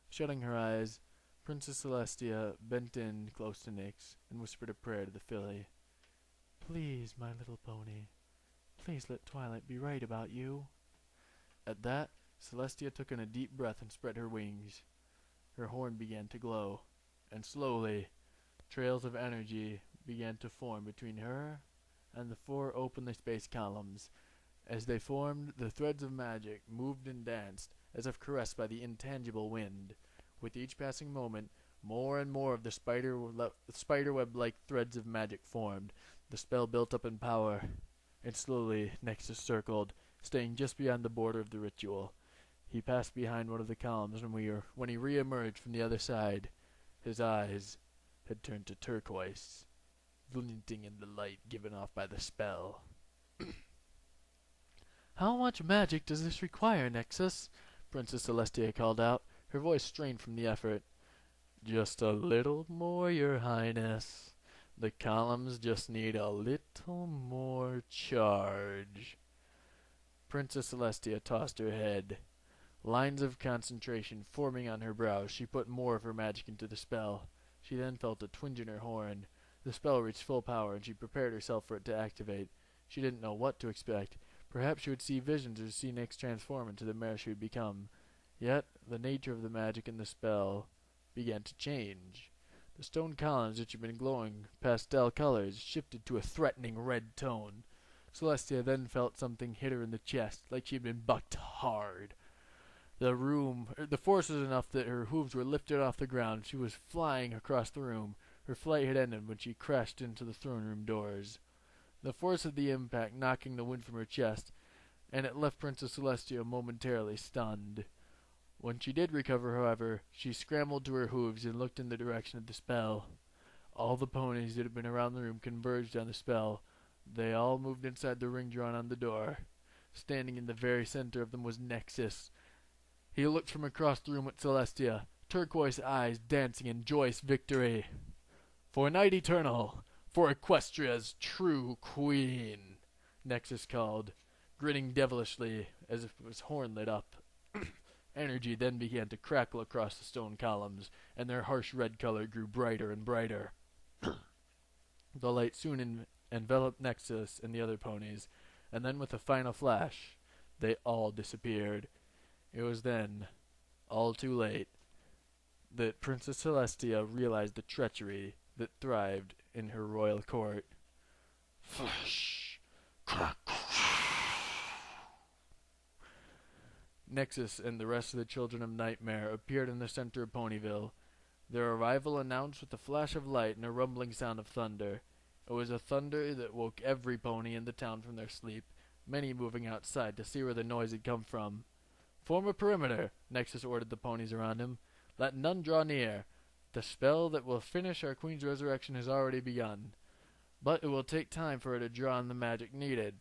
Shutting her eyes, Princess Celestia bent in close to Nyx and whispered a prayer to the filly. "Please, my little pony, please let Twilight be right about you." At that, Celestia took in a deep breath and spread her wings. Her horn began to glow, and slowly, trails of energy began to form between her and the 4 openly spaced columns. As they formed, the threads of magic moved and danced, as if caressed by the intangible wind. With each passing moment, more and more of the spiderweb-like threads of magic formed. The spell built up in power, and slowly Nexus circled, staying just beyond the border of the ritual. He passed behind one of the columns, and when he re-emerged from the other side, his eyes had turned to turquoise, glinting in the light given off by the spell. "How much magic does this require, Nexus?" Princess Celestia called out, her voice strained from the effort. "Just a little more, your highness. The columns just need a little more charge." Princess Celestia tossed her head. Lines of concentration forming on her brows, she put more of her magic into the spell. She then felt a twinge in her horn. The spell reached full power, and she prepared herself for it to activate. She didn't know what to expect. Perhaps she would see visions or see Nyx transform into the mare she would become. Yet, the nature of the magic in the spell began to change. The stone columns, which had been glowing pastel colors, shifted to a threatening red tone. Celestia then felt something hit her in the chest, like she had been bucked hard. The force was enough that her hooves were lifted off the ground. She was flying across the room. Her flight had ended when she crashed into the throne room doors. The force of the impact knocking the wind from her chest, and it left Princess Celestia momentarily stunned. When she did recover, however, she scrambled to her hooves and looked in the direction of the spell. All the ponies that had been around the room converged on the spell. They all moved inside the ring drawn on the door. Standing in the very center of them was Nexus. He looked from across the room at Celestia, turquoise eyes dancing in joyous victory. "For night eternal, for Equestria's true queen," Nexus called, grinning devilishly as if his horn lit up. Energy then began to crackle across the stone columns, and their harsh red color grew brighter and brighter. The light soon enveloped Nexus and the other ponies, and then with a final flash, they all disappeared. It was then, all too late, that Princess Celestia realized the treachery that thrived in her royal court. Flash! Crack! Nexus and the rest of the Children of Nightmare appeared in the center of Ponyville. Their arrival announced with a flash of light and a rumbling sound of thunder. It was a thunder that woke every pony in the town from their sleep, many moving outside to see where the noise had come from. "Form a perimeter," Nexus ordered the ponies around him. "Let none draw near. The spell that will finish our queen's resurrection has already begun, but it will take time for her to draw on the magic needed."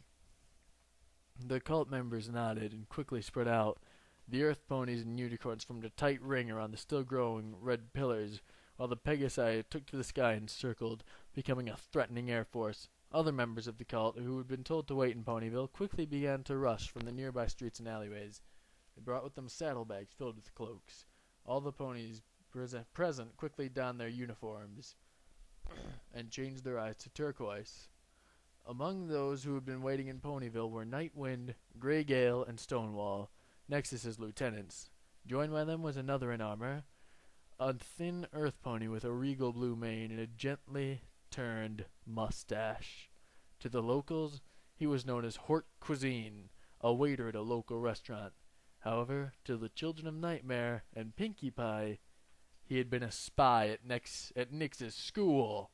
The cult members nodded and quickly spread out. The earth ponies and unicorns formed a tight ring around the still-growing red pillars, while the Pegasi took to the sky and circled, becoming a threatening air force. Other members of the cult, who had been told to wait in Ponyville, quickly began to rush from the nearby streets and alleyways. They brought with them saddlebags filled with cloaks. All the ponies present quickly donned their uniforms and changed their eyes to turquoise. Among those who had been waiting in Ponyville were Nightwind, Greygale, and Stonewall, Nexus's lieutenants. Joined by them was another in armor, a thin earth pony with a regal blue mane and a gently turned mustache. To the locals, he was known as Hort Cuisine, a waiter at a local restaurant. However, to the Children of Nightmare and Pinkie Pie, he had been a spy at Nyx's school.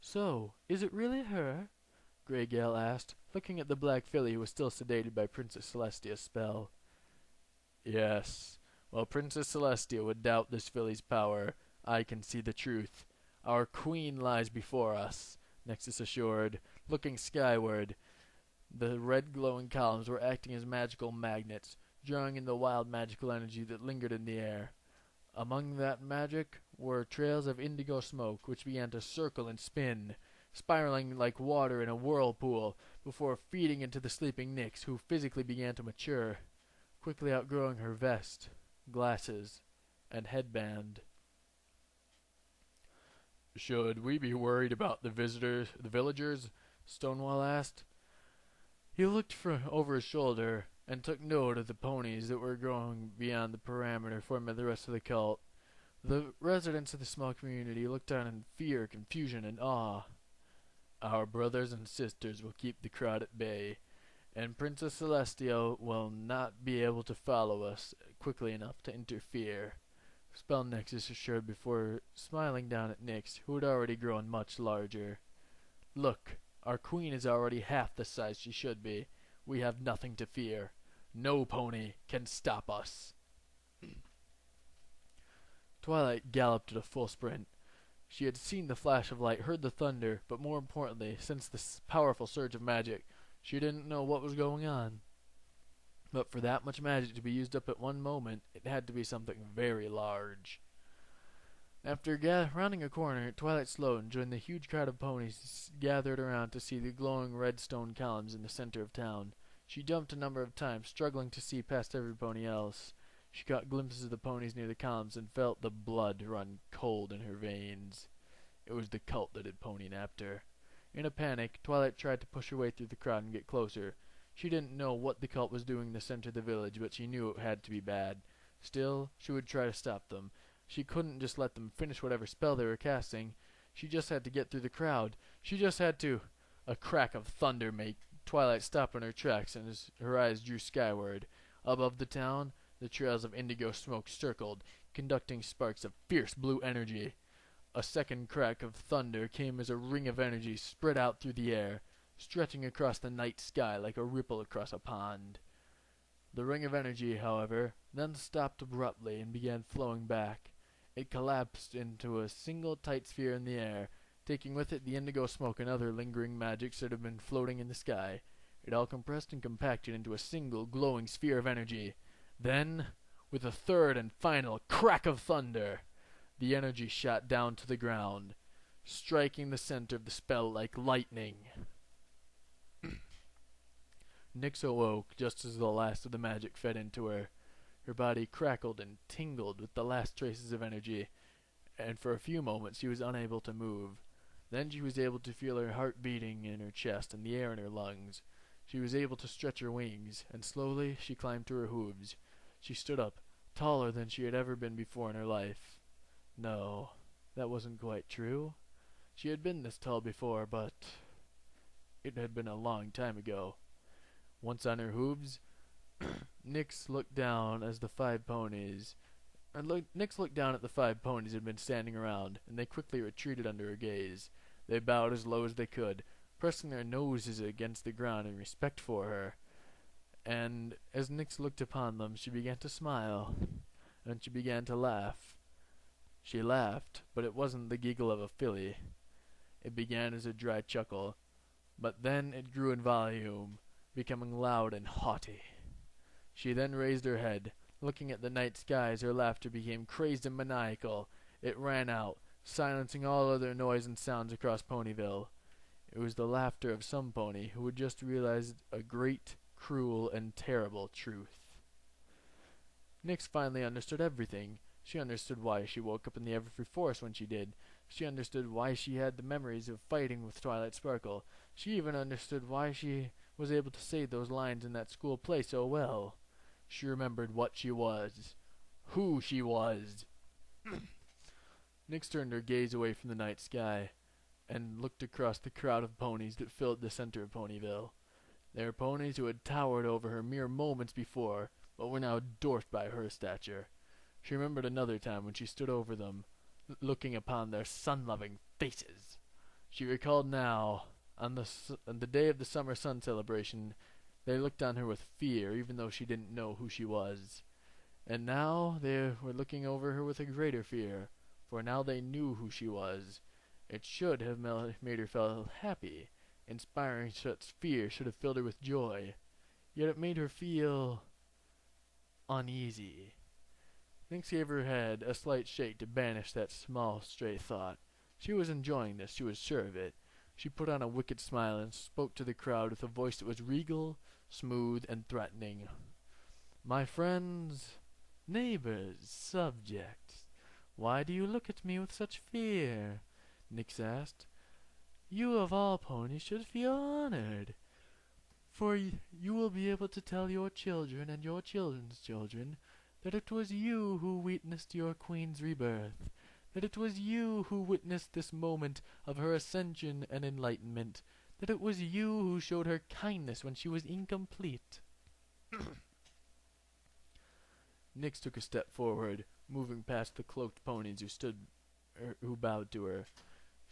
"So, is it really her?" Greygale asked, looking at the black filly who was still sedated by Princess Celestia's spell. "Yes. While Princess Celestia would doubt this filly's power, I can see the truth. Our queen lies before us," Nexus assured, looking skyward. The red glowing columns were acting as magical magnets, drawing in the wild magical energy that lingered in the air. Among that magic were trails of indigo smoke, which began to circle and spin, spiraling like water in a whirlpool, before feeding into the sleeping Nyx, who physically began to mature, quickly outgrowing her vest, glasses, and headband. "Should we be worried about the villagers?" Stonewall asked. He looked over his shoulder and took note of the ponies that were growing beyond the parameter formed by the rest of the cult. The residents of the small community looked on in fear, confusion, and awe. "Our brothers and sisters will keep the crowd at bay, and Princess Celestia will not be able to follow us quickly enough to interfere," Spell Nexus assured before smiling down at Nyx, who had already grown much larger. "Look, our queen is already half the size she should be. We have nothing to fear. No pony can stop us. Twilight galloped at a full sprint. She had seen the flash of light, heard the thunder, but more importantly, sensed the powerful surge of magic. She didn't know what was going on. But for that much magic to be used up at one moment, it had to be something very large. After rounding a corner, Twilight slowed and joined the huge crowd of ponies gathered around to see the glowing red stone columns in the center of town. She jumped a number of times, struggling to see past every pony else. She caught glimpses of the ponies near the columns and felt the blood run cold in her veins. It was the cult that had pony-napped her. In a panic, Twilight tried to push her way through the crowd and get closer. She didn't know what the cult was doing in the center of the village, but she knew it had to be bad. Still, she would try to stop them. She couldn't just let them finish whatever spell they were casting. She just had to get through the crowd. She just had to... A crack of thunder made Twilight stop in her tracks, and her eyes drew skyward. Above the town, the trails of indigo smoke circled, conducting sparks of fierce blue energy. A second crack of thunder came as a ring of energy spread out through the air, stretching across the night sky like a ripple across a pond. The ring of energy, however, then stopped abruptly and began flowing back. It collapsed into a single tight sphere in the air, taking with it the indigo smoke and other lingering magics that had been floating in the sky. It all compressed and compacted into a single glowing sphere of energy. Then, with a third and final crack of thunder, the energy shot down to the ground, striking the center of the spell like lightning. Nyx awoke just as the last of the magic fed into her. Her body crackled and tingled with the last traces of energy, and for a few moments she was unable to move. Then she was able to feel her heart beating in her chest and the air in her lungs. She was able to stretch her wings, and slowly she climbed to her hooves. She stood up, taller than she had ever been before in her life. No, that wasn't quite true. She had been this tall before, but it had been a long time ago. Once on her hooves, Nyx looked down at the five ponies had been standing around, and they quickly retreated under her gaze. They bowed as low as they could, pressing their noses against the ground in respect for her. And as Nyx looked upon them, she began to smile, and she began to laugh. She laughed, but it wasn't the giggle of a filly. It began as a dry chuckle, but then it grew in volume, becoming loud and haughty. She then raised her head. Looking at the night skies, her laughter became crazed and maniacal. It rang out, silencing all other noise and sounds across Ponyville. It was the laughter of some pony who had just realized a great, cruel, and terrible truth. Nyx finally understood everything. She understood why she woke up in the Everfree Forest when she did. She understood why she had the memories of fighting with Twilight Sparkle. She even understood why she was able to say those lines in that school play so well. She remembered what she was, who she was. Nyx turned her gaze away from the night sky and looked across the crowd of ponies that filled the center of Ponyville. They were ponies who had towered over her mere moments before, but were now dwarfed by her stature. She remembered another time when she stood over them, looking upon their sun-loving faces. She recalled now, on the day of the summer sun celebration, they looked on her with fear, even though she didn't know who she was. And now they were looking over her with a greater fear, for now they knew who she was. It should have made her feel happy. Inspiring such fear should have filled her with joy. Yet it made her feel uneasy. Nyx gave her head a slight shake to banish that small, stray thought. She was enjoying this, she was sure of it. She put on a wicked smile and spoke to the crowd with a voice that was regal, smooth, and threatening. "My friends, neighbors, subjects, why do you look at me with such fear?" Nyx asked. "You of all ponies should feel honored, for you will be able to tell your children and your children's children that it was you who witnessed your queen's rebirth, that it was you who witnessed this moment of her ascension and enlightenment, that it was you who showed her kindness when she was incomplete." Nyx took a step forward, moving past the cloaked ponies who bowed to her.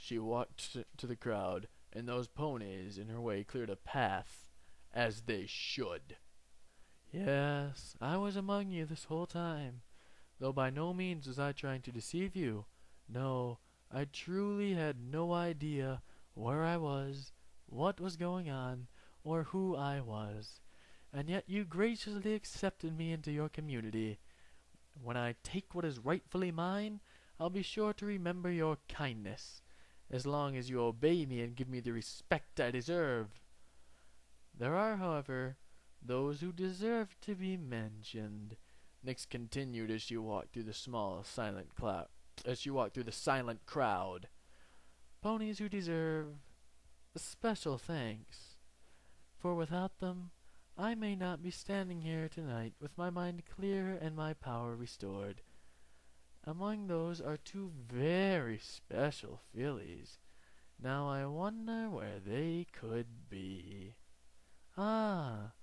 She walked to the crowd, and those ponies in her way cleared a path, as they should. Yes, I was among you this whole time, though by no means was I trying to deceive you. No, I truly had no idea where I was, what was going on, or who I was. And yet you graciously accepted me into your community. When I take what is rightfully mine, I'll be sure to remember your kindness, as long as you obey me and give me the respect I deserve. There are, however, those who deserve to be mentioned, Nyx continued as she walked through the silent crowd. Ponies who deserve special thanks, for without them I may not be standing here tonight with my mind clear and my power restored. Among those are two very special fillies. Now I wonder where they could be. Ah,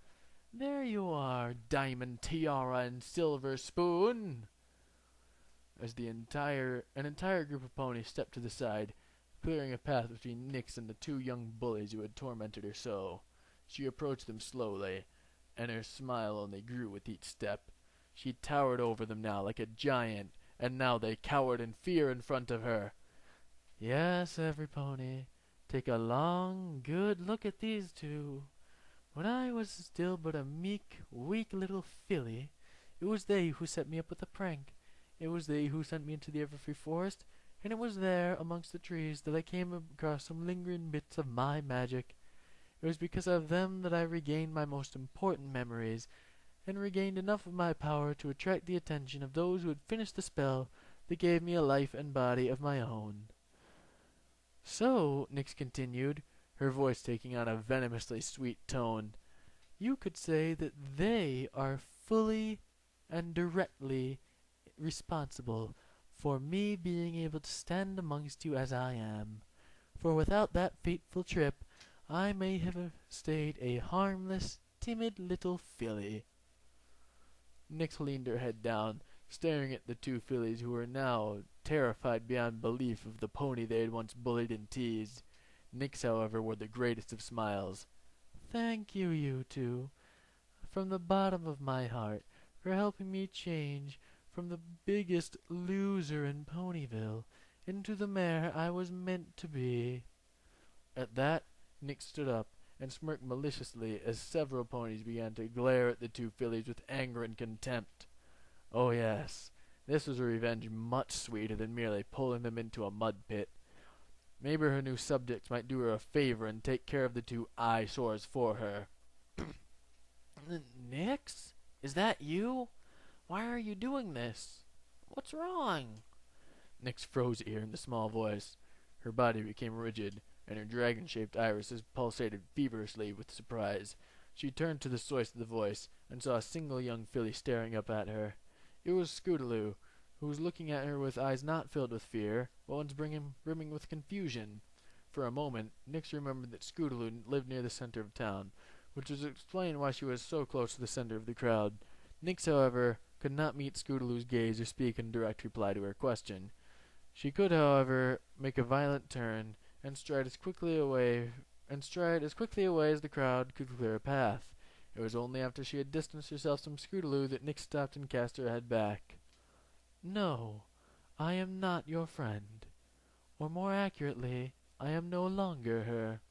there you are, Diamond Tiara and Silver Spoon! As an entire group of ponies stepped to the side, clearing a path between Nyx and the two young bullies who had tormented her so. She approached them slowly, and her smile only grew with each step. She towered over them now like a giant, and now they cowered in fear in front of her. Yes, every pony, take a long, good look at these two. When I was still but a meek, weak little filly, it was they who set me up with a prank. It was they who sent me into the everfree forest, and it was there, amongst the trees, that I came across some lingering bits of my magic. It was because of them that I regained my most important memories, and regained enough of my power to attract the attention of those who had finished the spell that gave me a life and body of my own. So, Nyx continued, her voice taking on a venomously sweet tone, you could say that they are fully and directly responsible for me being able to stand amongst you as I am. For without that fateful trip, I may have stayed a harmless, timid little filly. Nyx leaned her head down, staring at the two fillies who were now terrified beyond belief of the pony they had once bullied and teased. Nyx, however, wore the greatest of smiles. Thank you, you two, from the bottom of my heart, for helping me change from the biggest loser in Ponyville into the mare I was meant to be. At that, Nyx stood up and smirked maliciously as several ponies began to glare at the two fillies with anger and contempt. Oh yes, this was a revenge much sweeter than merely pulling them into a mud pit. Maybe her new subjects might do her a favor and take care of the two eyesores for her. Nyx? Is that you? Why are you doing this? What's wrong? Nyx froze ear in the small voice. Her body became rigid, and her dragon-shaped irises pulsated feverishly with surprise. She turned to the source of the voice, and saw a single young filly staring up at her. It was Scootaloo, who was looking at her with eyes not filled with fear, but ones brimming with confusion. For a moment, Nyx remembered that Scootaloo lived near the center of town, which was explained why she was so close to the center of the crowd. Nyx, however, could not meet Scootaloo's gaze or speak in direct reply to her question. She could, however, make a violent turn and stride as quickly away as the crowd could clear a path. It was only after she had distanced herself from Scootaloo that Nyx stopped and cast her head back. No, I am not your friend. Or more accurately, I am no longer her.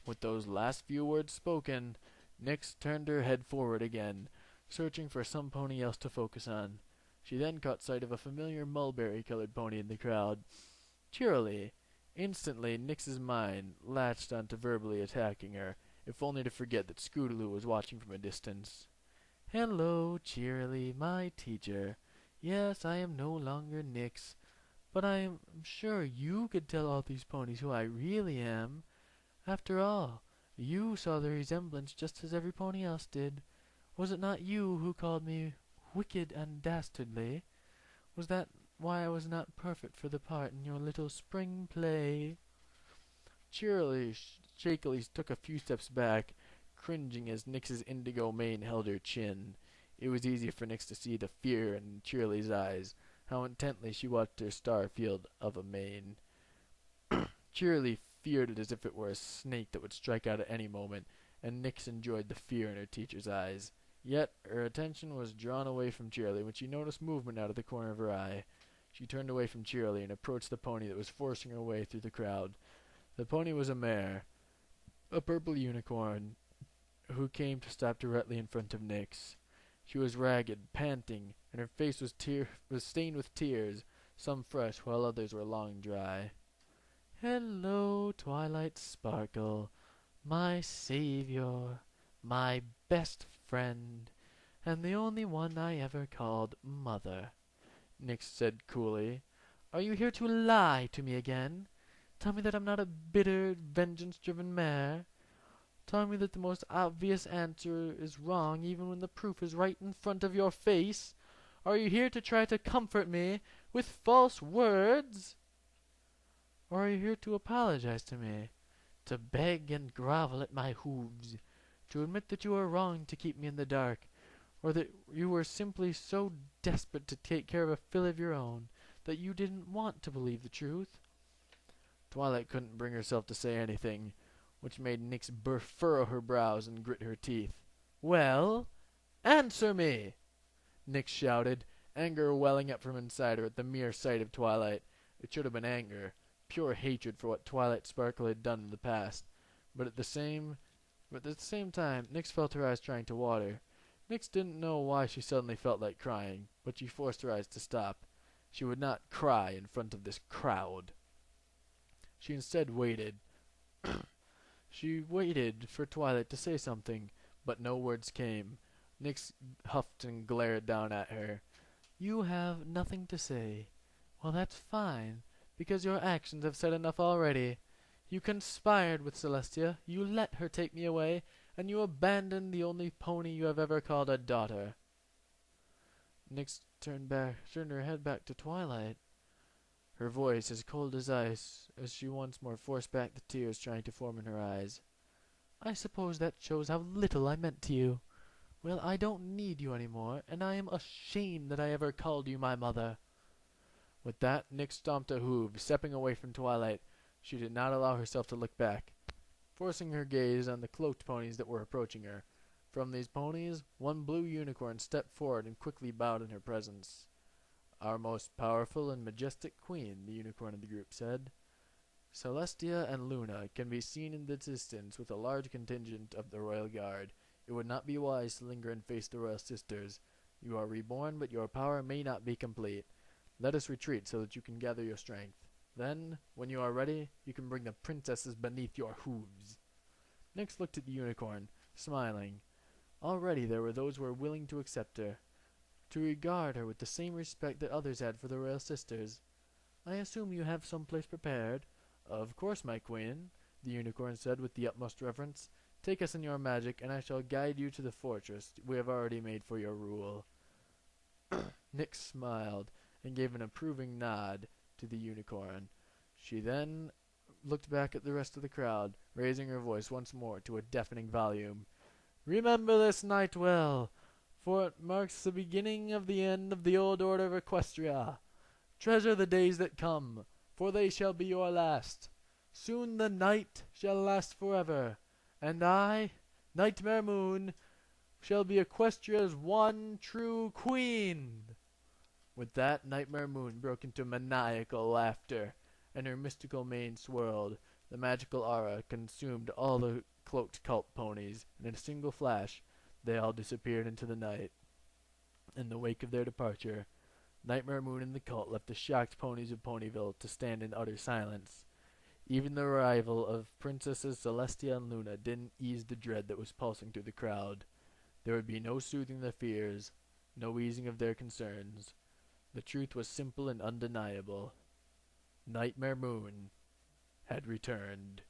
With those last few words spoken, Nyx turned her head forward again, searching for some pony else to focus on. She then caught sight of a familiar mulberry-colored pony in the crowd. Cheerily, instantly Nyx's mind latched onto verbally attacking her, if only to forget that Scootaloo was watching from a distance. Hello, Cheerily, my teacher. Yes, I am no longer Nyx, but I am sure you could tell all these ponies who I really am. After all, you saw the resemblance just as every pony else did. Was it not you who called me wicked and dastardly? Was that why I was not perfect for the part in your little spring play? Cheerily, shakily took a few steps back, cringing as Nyx's indigo mane held her chin. It was easy for Nyx to see the fear in Cheerily's eyes, how intently she watched her star field of a mane. Cheerily feared it as if it were a snake that would strike out at any moment, and Nyx enjoyed the fear in her teacher's eyes. Yet her attention was drawn away from Cheerily when she noticed movement out of the corner of her eye. She turned away from Cheerily and approached the pony that was forcing her way through the crowd. The pony was a mare, a purple unicorn, who came to stop directly in front of Nyx. She was ragged, panting, and her face was stained with tears, some fresh while others were long dry. "Hello, Twilight Sparkle, my savior, my best friend, and the only one I ever called mother," Nyx said coolly. "Are you here to lie to me again? Tell me that I'm not a bitter, vengeance-driven mare? Tell me that the most obvious answer is wrong even when the proof is right in front of your face? Are you here to try to comfort me with false words? Or are you here to apologize to me, to beg and grovel at my hooves, to admit that you were wrong to keep me in the dark, or that you were simply so desperate to take care of a filly of your own that you didn't want to believe the truth?" Twilight couldn't bring herself to say anything, which made Nyx furrow her brows and grit her teeth. "Well, answer me!" Nyx shouted, anger welling up from inside her at the mere sight of Twilight. It should have been anger, pure hatred for what Twilight Sparkle had done in the past. But at the same time, Nyx felt her eyes trying to water. Nyx didn't know why she suddenly felt like crying, but she forced her eyes to stop. She would not cry in front of this crowd. She instead waited. She waited for Twilight to say something, but no words came. Nyx huffed and glared down at her. "You have nothing to say. Well, that's fine, because your actions have said enough already. You conspired with Celestia, you let her take me away, and you abandoned the only pony you have ever called a daughter." Nyx turned her head back to Twilight, her voice as cold as ice, as she once more forced back the tears trying to form in her eyes. "I suppose that shows how little I meant to you. Well, I don't need you any more, and I am ashamed that I ever called you my mother." With that, Nyx stomped a hoof, stepping away from Twilight. She did not allow herself to look back, forcing her gaze on the cloaked ponies that were approaching her. From these ponies, one blue unicorn stepped forward and quickly bowed in her presence. "Our most powerful and majestic queen," the unicorn of the group said. "Celestia and Luna can be seen in the distance with a large contingent of the royal guard. It would not be wise to linger and face the royal sisters. You are reborn, but your power may not be complete. Let us retreat so that you can gather your strength. Then, when you are ready, you can bring the princesses beneath your hooves." Nyx looked at the unicorn, smiling. Already there were those who were willing to accept her, to regard her with the same respect that others had for the royal sisters. "I assume you have some place prepared?" "Of course, my queen," the unicorn said with the utmost reverence. "Take us in your magic, and I shall guide you to the fortress we have already made for your rule." Nyx smiled, and gave an approving nod to the unicorn. She then looked back at the rest of the crowd, raising her voice once more to a deafening volume. "Remember this night well, for it marks the beginning of the end of the old order of Equestria. Treasure the days that come, for they shall be your last. Soon the night shall last forever, and I, Nightmare Moon, shall be Equestria's one true queen." With that, Nightmare Moon broke into maniacal laughter, and her mystical mane swirled. The magical aura consumed all the cloaked cult ponies, and in a single flash they all disappeared into the night. In the wake of their departure, Nightmare Moon and the cult left the shocked ponies of Ponyville to stand in utter silence. Even the arrival of Princesses Celestia and Luna didn't ease the dread that was pulsing through the crowd. There would be no soothing their fears, no easing of their concerns. The truth was simple and undeniable. Nightmare Moon had returned.